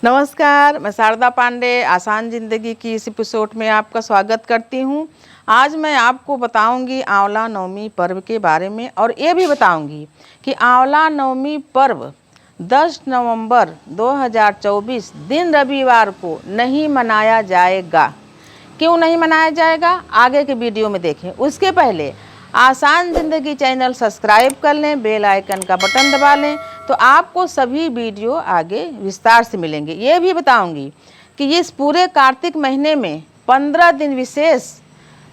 नमस्कार, मैं शारदा पांडे आसान ज़िंदगी की इस एपिसोड में आपका स्वागत करती हूँ। आज मैं आपको बताऊंगी आंवला नवमी पर्व के बारे में और ये भी बताऊंगी कि आंवला नवमी पर्व 10 नवंबर 2024 दिन रविवार को नहीं मनाया जाएगा। क्यों नहीं मनाया जाएगा, आगे के वीडियो में देखें। उसके पहले आसान ज़िंदगी चैनल सब्सक्राइब कर लें, बेल आइकन का बटन दबा लें, तो आपको सभी वीडियो आगे विस्तार से मिलेंगे। ये भी बताऊंगी कि इस पूरे कार्तिक महीने में 15 दिन विशेष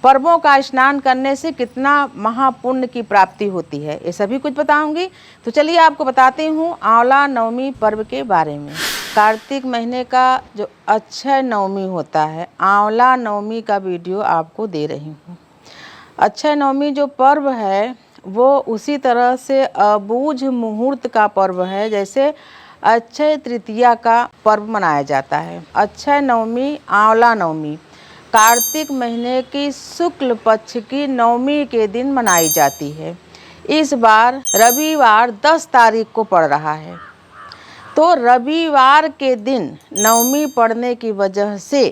पर्वों का स्नान करने से कितना महापुण्य की प्राप्ति होती है, ये सभी कुछ बताऊंगी। तो चलिए आपको बताती हूँ आंवला नवमी पर्व के बारे में। कार्तिक महीने का जो अक्षय नवमी होता है, आंवला नवमी का वीडियो आपको दे रही हूँ। अक्षय नवमी जो पर्व है वो उसी तरह से अबूझ मुहूर्त का पर्व है जैसे अक्षय तृतीया का पर्व मनाया जाता है। अक्षय नवमी आंवला नवमी कार्तिक महीने की शुक्ल पक्ष की नवमी के दिन मनाई जाती है। इस बार रविवार 10 तारीख को पड़ रहा है, तो रविवार के दिन नवमी पड़ने की वजह से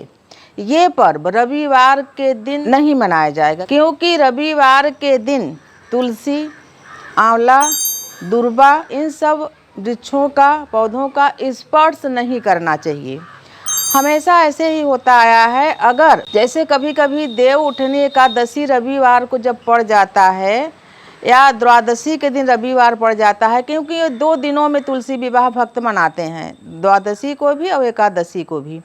ये पर्व रविवार के दिन नहीं मनाया जाएगा, क्योंकि रविवार के दिन तुलसी, आंवला, दूर्वा इन सब वृक्षों का पौधों का स्पर्श नहीं करना चाहिए। हमेशा ऐसे ही होता आया है। अगर जैसे कभी कभी देव उठनी एकादशी रविवार को जब पड़ जाता है या द्वादशी के दिन रविवार पड़ जाता है, क्योंकि ये 2 दिनों में तुलसी विवाह भक्त मनाते हैं, द्वादशी को भी और एकादशी को भी।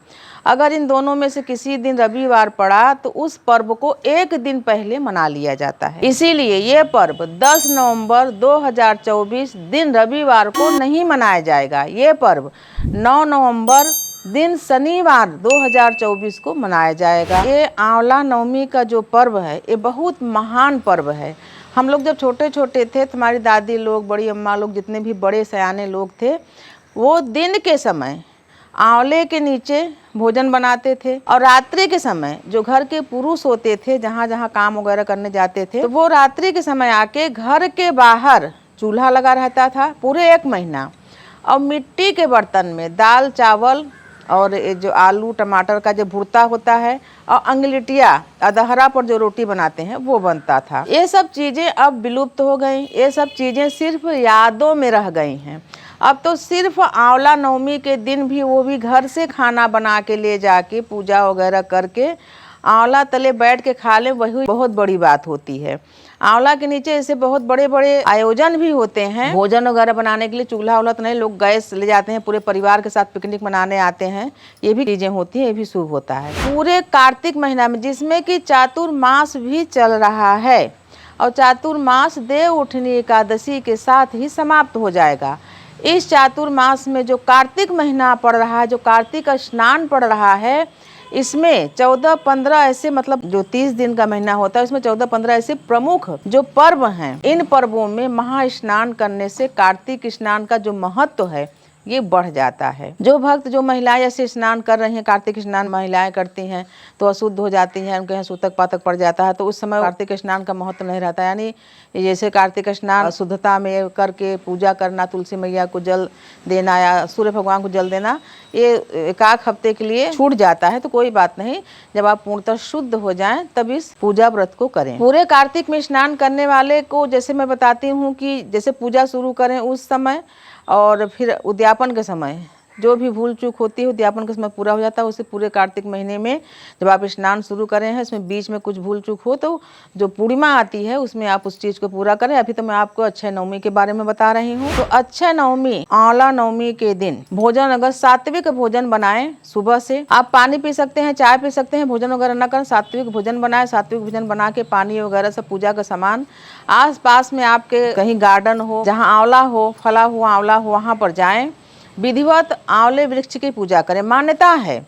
अगर इन दोनों में से किसी दिन रविवार पड़ा तो उस पर्व को एक दिन पहले मना लिया जाता है। इसीलिए ये पर्व 10 नवंबर 2024 दिन रविवार को नहीं मनाया जाएगा। ये पर्व 9 नवंबर दिन शनिवार 2024 को मनाया जाएगा। ये आंवला नवमी का जो पर्व है ये बहुत महान पर्व है। हम लोग जब छोटे छोटे थे तो हमारी दादी लोग, बड़ी अम्मा लोग, जितने भी बड़े सयाने लोग थे, वो दिन के समय आंवले के नीचे भोजन बनाते थे और रात्रि के समय जो घर के पुरुष होते थे, जहाँ जहाँ काम वगैरह करने जाते थे, तो वो रात्रि के समय आके घर के बाहर चूल्हा लगा रहता था पूरे 1 महीना, और मिट्टी के बर्तन में दाल चावल और जो आलू टमाटर का जो भुर्ता होता है और अंगलिटिया अदहरा पर जो रोटी बनाते हैं वो बनता था। ये सब चीज़ें अब विलुप्त हो गई। ये सब चीज़ें सिर्फ यादों में रह गई हैं। अब तो सिर्फ आंवला नवमी के दिन भी वो भी घर से खाना बना के ले जाके पूजा वगैरह करके आंवला तले बैठ के खा लें, वही बहुत बड़ी बात होती है। आंवला के नीचे ऐसे बहुत बड़े बड़े आयोजन भी होते हैं भोजन वगैरह बनाने के लिए। चूल्हा वूल्हा तो नहीं, लोग गैस ले जाते हैं, पूरे परिवार के साथ पिकनिक मनाने आते हैं। ये भी चीज़ें होती हैं, ये भी शुभ होता है। पूरे कार्तिक महीना में जिसमें कि चातुर्मास भी चल रहा है, और चातुर्मास देव उठनी एकादशी के साथ ही समाप्त हो जाएगा। इस चातुर्मास में जो कार्तिक महीना पड़ रहा है, जो कार्तिक स्नान पड़ रहा है, इसमें 14-15 ऐसे, मतलब जो 30 दिन का महीना होता है उसमें 14-15 ऐसे प्रमुख जो पर्व हैं। इन पर्वों में महास्नान करने से कार्तिक स्नान का जो महत्व है ये बढ़ जाता है। जो भक्त, जो महिलाएं ऐसे स्नान कर रही हैं, कार्तिक स्नान महिलाएं करती हैं तो अशुद्ध हो जाती हैं, उनके यहाँ सूतक पातक पड़ जाता है, तो उस समय कार्तिक स्नान का महत्व नहीं रहता। यानी जैसे कार्तिक स्नान शुद्धता में करके पूजा करना, तुलसी मैया को जल देना या सूर्य भगवान को जल देना, ये 1 हफ्ते के लिए छूट जाता है। तो कोई बात नहीं, जब आप पूर्णतः शुद्ध हो जाएं तब इस पूजा व्रत को करें। पूरे कार्तिक में स्नान करने वाले को जैसे मैं बताती हूँ कि जैसे पूजा शुरू करें उस समय और फिर उद्यापन के समय जो भी भूल चूक होती है, उद्यापन का समय पूरा हो जाता है। उसे पूरे कार्तिक महीने में जब आप स्नान शुरू करें हैं, इसमें बीच में कुछ भूल चूक हो तो जो पूर्णिमा आती है उसमें आप उस चीज़ को पूरा करें। अभी तो मैं आपको अक्षय नवमी के बारे में बता रही हूँ। तो अक्षय नवमी आंवला नवमी के दिन भोजन, अगर सात्विक भोजन बनाएं, सुबह से आप पानी पी सकते हैं, चाय पी सकते हैं, भोजन वगैरह न करें, सात्विक भोजन बनाएं। सात्विक भोजन बना के पानी वगैरह सब पूजा का सामान आस पास में आपके कहीं गार्डन हो, जहाँ आंवला हो, फला हुआ आंवला हो, वहाँ पर जाएं, विधिवत आंवले वृक्ष की पूजा करें। मान्यता है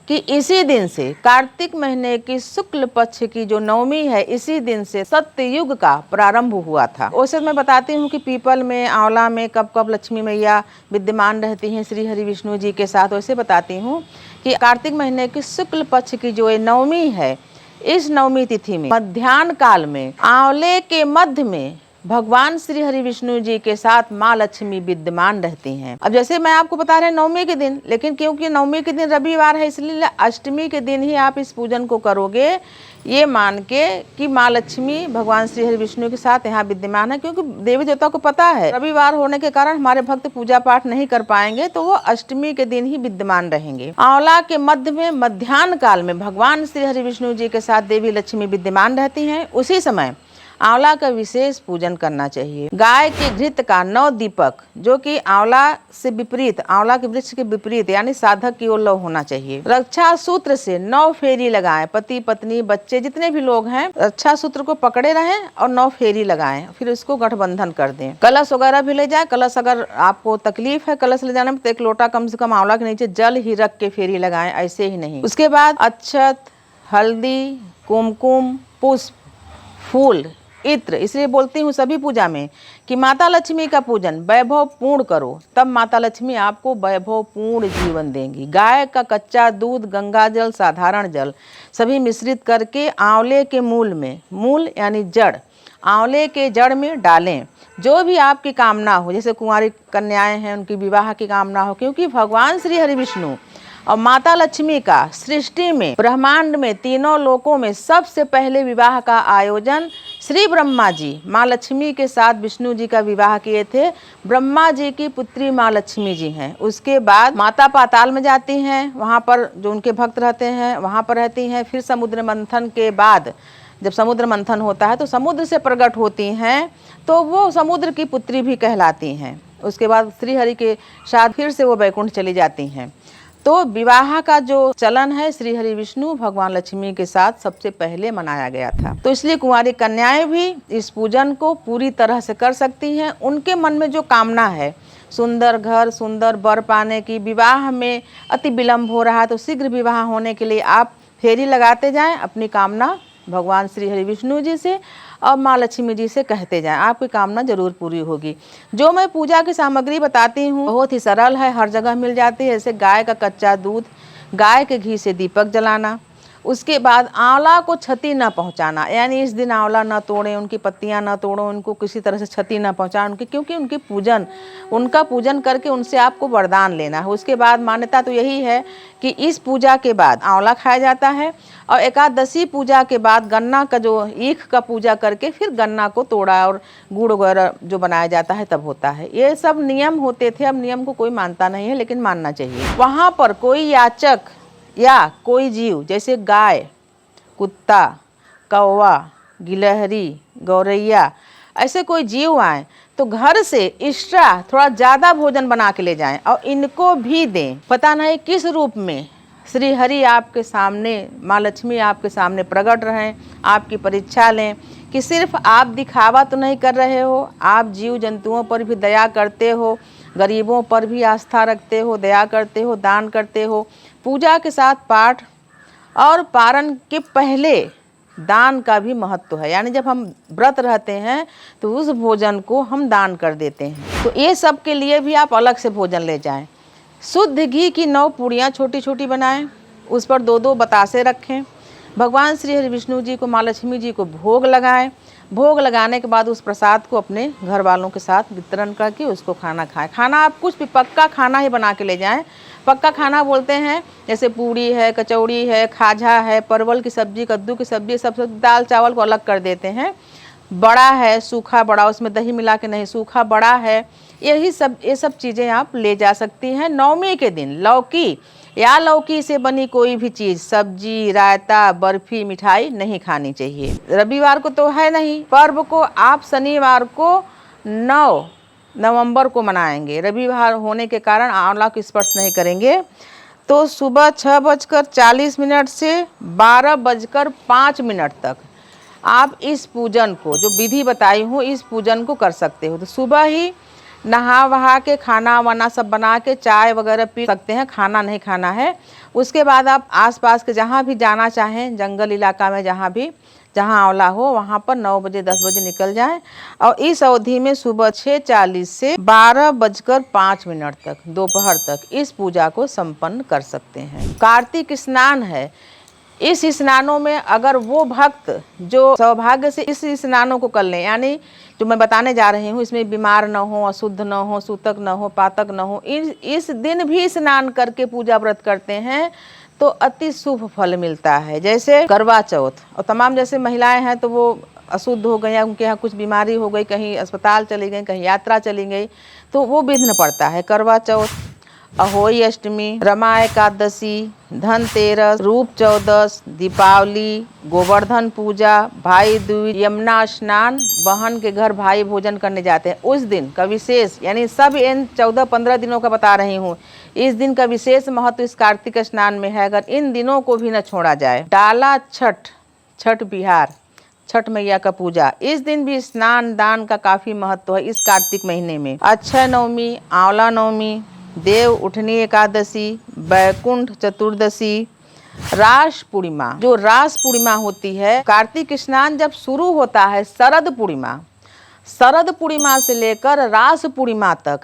कि इसी दिन से कार्तिक महीने की शुक्ल पक्ष की जो नवमी है, इसी दिन से सत्ययुग का प्रारंभ हुआ था। वैसे मैं बताती हूँ कि पीपल में, आंवला में कब कब लक्ष्मी मैया विद्यमान रहती हैं श्री हरि विष्णु जी के साथ। वैसे बताती हूँ कि कार्तिक महीने की शुक्ल पक्ष की जो नवमी है, इस नवमी तिथि में मध्याह्न काल में आंवले के मध्य में भगवान श्री हरि विष्णु जी के साथ माँ लक्ष्मी विद्यमान रहती हैं। अब जैसे मैं आपको बता रहे नवमी के दिन, लेकिन क्योंकि नवमी के दिन रविवार है इसलिए अष्टमी के दिन ही आप इस पूजन को करोगे, ये मान के कि माँ लक्ष्मी भगवान श्री हरि विष्णु के साथ यहाँ विद्यमान है। क्योंकि देवी देवता को पता है रविवार होने के कारण हमारे भक्त पूजा पाठ नहीं कर पाएंगे, तो वो अष्टमी के दिन ही विद्यमान रहेंगे। आंवला के मध्य में मध्याह्न काल में भगवान श्री हरि विष्णु जी के साथ देवी लक्ष्मी विद्यमान रहती हैं। उसी समय आंवला का विशेष पूजन करना चाहिए। गाय के घृत का 9 दीपक, जो कि आंवला से विपरीत, आंवला के वृक्ष के विपरीत यानी साधक की ओर होना चाहिए। रक्षा सूत्र से 9 फेरी लगाएं। पति पत्नी बच्चे जितने भी लोग हैं रक्षा सूत्र को पकड़े रहें और 9 फेरी लगाएं, फिर उसको गठबंधन कर दें। कलश वगैरह भी ले जाए। कलश अगर आपको तकलीफ है कलश ले जाने में तो 1 लोटा कम से कम आंवला के नीचे जल ही रख के फेरी लगाएं, ऐसे ही नहीं। उसके बाद अक्षत, हल्दी, कुमकुम, पुष्प, फूल, इत्र, इसलिए बोलती हूँ सभी पूजा में कि माता लक्ष्मी का पूजन वैभव पूर्ण करो, तब माता लक्ष्मी आपको वैभव पूर्ण जीवन देंगी। गाय का कच्चा दूध, गंगा जल, साधारण जल सभी मिश्रित करके आंवले के मूल में, मूल यानी जड़, आंवले के जड़ में डालें। जो भी आपकी कामना हो, जैसे कुंवारी कन्याएं हैं उनकी विवाह की कामना हो, क्योंकि भगवान श्री हरि विष्णु और माता लक्ष्मी का सृष्टि में, ब्रह्मांड में, तीनों लोकों में सबसे पहले विवाह का आयोजन श्री ब्रह्मा जी माँ लक्ष्मी के साथ विष्णु जी का विवाह किए थे। ब्रह्मा जी की पुत्री माँ लक्ष्मी जी हैं। उसके बाद माता पाताल में जाती हैं, वहाँ पर जो उनके भक्त रहते हैं वहाँ पर रहती हैं। फिर समुद्र मंथन के बाद जब समुद्र मंथन होता है तो समुद्र से प्रकट होती हैं, तो वो समुद्र की पुत्री भी कहलाती हैं। उसके बाद श्री हरि के साथ फिर से वो वैकुंठ चली जाती हैं। तो विवाह का जो चलन है श्री हरि विष्णु भगवान लक्ष्मी के साथ सबसे पहले मनाया गया था। तो इसलिए कुंवारी कन्याएं भी इस पूजन को पूरी तरह से कर सकती हैं। उनके मन में जो कामना है, सुंदर घर, सुंदर वर पाने की, विवाह में अति विलम्ब हो रहा है तो शीघ्र विवाह होने के लिए आप फेरी लगाते जाएं, अपनी कामना भगवान श्री हरि विष्णु जी से और माँ लक्ष्मी जी से कहते जाएं, आपकी कामना जरूर पूरी होगी। जो मैं पूजा की सामग्री बताती हूँ बहुत ही सरल है, हर जगह मिल जाती है। जैसे गाय का कच्चा दूध, गाय के घी से दीपक जलाना, उसके बाद आंवला को क्षति न पहुंचाना, यानी इस दिन आंवला न तोड़ें, उनकी पत्तियां न तोड़ो, उनको किसी तरह से क्षति न पहुंचाएं उनकी, क्योंकि उनका पूजन करके उनसे आपको वरदान लेना है। उसके बाद मान्यता तो यही है कि इस पूजा के बाद आंवला खाया जाता है और एकादशी पूजा के बाद गन्ना का जो ईख का पूजा करके फिर गन्ना को तोड़ा और गुड़ वगैरह जो बनाया जाता है तब होता है। ये सब नियम होते थे, अब नियम को कोई मानता नहीं है, लेकिन मानना चाहिए। वहाँ पर कोई याचक या कोई जीव जैसे गाय, कुत्ता, कौवा, गिलहरी, गौरैया, ऐसे कोई जीव आए तो घर से एक्स्ट्रा थोड़ा ज़्यादा भोजन बना के ले जाएं और इनको भी दें। पता नहीं किस रूप में श्री हरि आपके सामने, माँ लक्ष्मी आपके सामने प्रकट रहें, आपकी परीक्षा लें कि सिर्फ आप दिखावा तो नहीं कर रहे हो, आप जीव जंतुओं पर भी दया करते हो, गरीबों पर भी आस्था रखते हो, दया करते हो, दान करते हो। पूजा के साथ पाठ और पारण के पहले दान का भी महत्व है, यानी जब हम व्रत रहते हैं तो उस भोजन को हम दान कर देते हैं। तो ये सब के लिए भी आप अलग से भोजन ले जाएं। शुद्ध घी की 9 पूड़ियाँ छोटी छोटी बनाएं, उस पर 2-2 बतासे रखें। भगवान श्री हरि विष्णु जी को, माँ लक्ष्मी जी को भोग लगाएं। भोग लगाने के बाद उस प्रसाद को अपने घर वालों के साथ वितरण करके उसको खाना खाएं। खाना आप कुछ भी पक्का खाना ही बना के ले जाएं। पक्का खाना बोलते हैं जैसे पूड़ी है, कचौड़ी है, खाजा है, परवल की सब्जी, कद्दू की सब्जी, सब दाल चावल को अलग कर देते हैं। बड़ा है, सूखा बड़ा, उसमें दही मिला के नहीं, सूखा बड़ा है, ये सब चीज़ें आप ले जा सकती हैं। नवमी के दिन लौकी या लौकी से बनी कोई भी चीज़, सब्जी, रायता, बर्फी, मिठाई नहीं खानी चाहिए। रविवार को तो है नहीं, पर्व को आप शनिवार को 9 नवंबर को मनाएंगे। रविवार होने के कारण आंवला को स्पर्श नहीं करेंगे। तो सुबह 6:40 से 12:05 तक आप इस पूजन को, जो विधि बताई हूँ, इस पूजन को कर सकते हो। तो सुबह ही नहा वहा के खाना वाना सब बना के चाय वगैरह पी सकते हैं, खाना नहीं खाना है। उसके बाद आप आसपास के जहाँ भी जाना चाहें, जंगल इलाका में जहाँ आंवला हो वहाँ पर 9 बजे 10 बजे निकल जाएं और इस अवधि में सुबह 6:40 से 12:05 तक दोपहर तक इस पूजा को संपन्न कर सकते हैं। कार्तिक स्नान है, इस स्नानों में अगर वो भक्त जो सौभाग्य से इस स्नानों को कर लें, यानी जो मैं बताने जा रही हूँ, इसमें बीमार न हो, अशुद्ध न हो, सूतक न हो, पातक न हो, इस दिन भी स्नान करके पूजा व्रत करते हैं तो अति शुभ फल मिलता है। जैसे करवा चौथ, और तमाम जैसे महिलाएं हैं तो वो अशुद्ध हो गई या उनके यहाँ कुछ बीमारी हो गई, कहीं अस्पताल चली गई, कहीं यात्रा चली गई, तो वो विघ्न पड़ता है। करवा चौथ, अहोई अष्टमी, रमा एकादशी, धनतेरस, रूप चौदस, दीपावली, गोवर्धन पूजा, भाई दूज, यमुना स्नान, बहन के घर भाई भोजन करने जाते हैं उस दिन का विशेष, यानी सब इन 14-15 दिनों का बता रही हूँ, इस दिन का विशेष महत्व इस कार्तिक स्नान में है। अगर इन दिनों को भी न छोड़ा जाए। डाला छठ बिहार, छठ मैया का पूजा, इस दिन भी स्नान दान का काफी महत्व है इस कार्तिक महीने में। अक्षय नवमी, आंवला नवमी, देव उठनी एकादशी, बैकुंठ चतुर्दशी, रास पूर्णिमा। जो रास पूर्णिमा होती है, कार्तिक स्नान जब शुरू होता है शरद पूर्णिमा से लेकर रास पूर्णिमा तक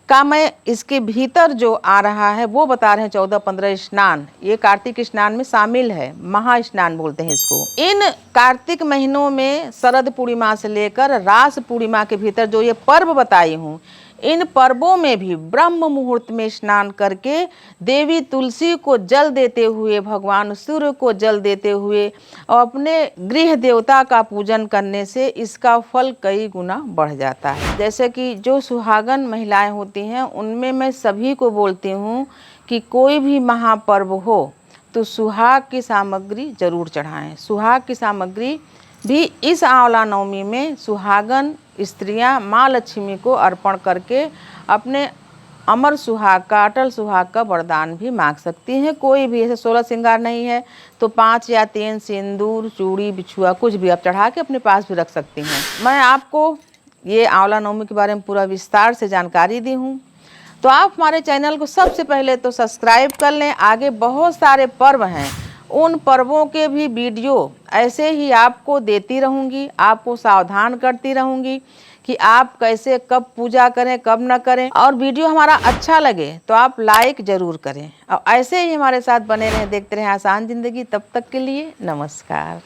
का मैं इसके भीतर जो आ रहा है वो बता रहे हैं। 14-15 स्नान ये कार्तिक स्नान में शामिल है, महा स्नान बोलते हैं इसको। इन कार्तिक महीनों में शरद पूर्णिमा से लेकर रास पूर्णिमा के भीतर जो ये पर्व बताई हूँ, इन पर्वों में भी ब्रह्म मुहूर्त में स्नान करके देवी तुलसी को जल देते हुए, भगवान सूर्य को जल देते हुए और अपने गृह देवता का पूजन करने से इसका फल कई गुना बढ़ जाता है। जैसे कि जो सुहागन महिलाएं होती हैं उनमें मैं सभी को बोलती हूँ कि कोई भी महापर्व हो तो सुहाग की सामग्री जरूर चढ़ाएं। सुहाग की सामग्री भी इस आंवला नवमी में सुहागन स्त्रियां माँ लक्ष्मी को अर्पण करके अपने अमर सुहाग का, अटल सुहाग का वरदान भी मांग सकती हैं। कोई भी ऐसे 16 श्रृंगार नहीं है तो 5 या 3 सिंदूर, चूड़ी, बिछुआ कुछ भी आप चढ़ा के अपने पास भी रख सकती हैं। मैं आपको ये आंवला नवमी के बारे में पूरा विस्तार से जानकारी दी हूँ, तो आप हमारे चैनल को सबसे पहले तो सब्सक्राइब कर लें। आगे बहुत सारे पर्व हैं, उन पर्वों के भी वीडियो ऐसे ही आपको देती रहूँगी, आपको सावधान करती रहूँगी कि आप कैसे कब पूजा करें कब न करें। और वीडियो हमारा अच्छा लगे तो आप लाइक ज़रूर करें और ऐसे ही हमारे साथ बने रहें, देखते रहें आसान ज़िंदगी। तब तक के लिए नमस्कार।